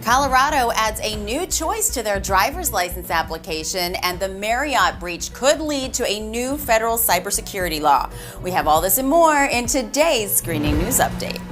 Colorado adds a new choice to their driver's license application, and the Marriott breach could lead to a new federal cybersecurity law. We have all this and more in today's Screening News Update.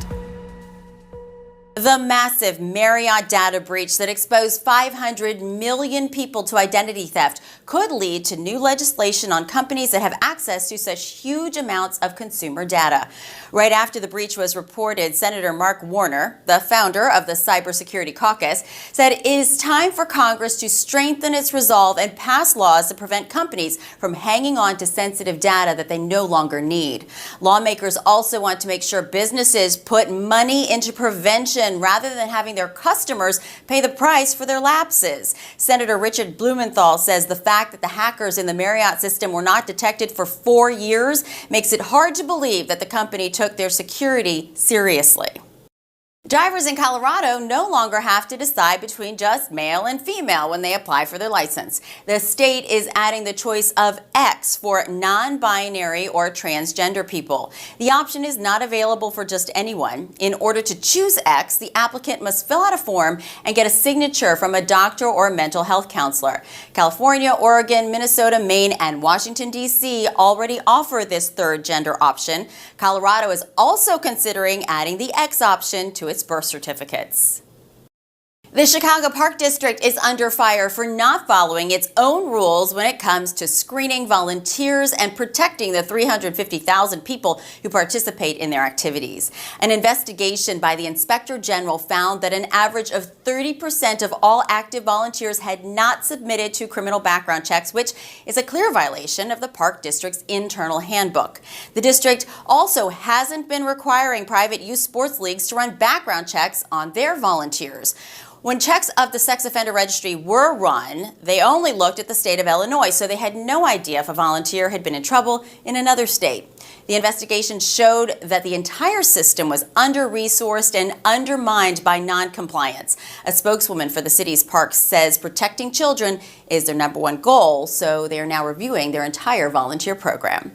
The massive Marriott data breach that exposed 500 million people to identity theft could lead to new legislation on companies that have access to such huge amounts of consumer data. Right after the breach was reported, Senator Mark Warner, the founder of the Cybersecurity Caucus, said it is time for Congress to strengthen its resolve and pass laws to prevent companies from hanging on to sensitive data that they no longer need. Lawmakers also want to make sure businesses put money into prevention rather than having their customers pay the price for their lapses. Senator Richard Blumenthal says the fact that the hackers in the Marriott system were not detected for 4 years makes it hard to believe that the company took their security seriously. Drivers in Colorado no longer have to decide between just male and female when they apply for their license. The state is adding the choice of X for non-binary or transgender people. The option is not available for just anyone. In order to choose X, the applicant must fill out a form and get a signature from a doctor or a mental health counselor. California, Oregon, Minnesota, Maine, and Washington, D.C. already offer this third gender option. Colorado is also considering adding the X option to its birth certificates. The Chicago Park District is under fire for not following its own rules when it comes to screening volunteers and protecting the 350,000 people who participate in their activities. An investigation by the Inspector General found that an average of 30% of all active volunteers had not submitted to criminal background checks, which is a clear violation of the Park District's internal handbook. The district also hasn't been requiring private youth sports leagues to run background checks on their volunteers. When checks of the sex offender registry were run, they only looked at the state of Illinois, so they had no idea if a volunteer had been in trouble in another state. The investigation showed that the entire system was under-resourced and undermined by non-compliance. A spokeswoman for the city's parks says protecting children is their #1 goal, so they are now reviewing their entire volunteer program.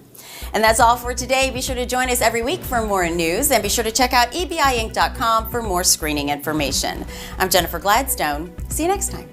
And that's all for today. Be sure to join us every week for more news, and be sure to check out ebiinc.com for more screening information. I'm Jennifer Gladstone. See you next time.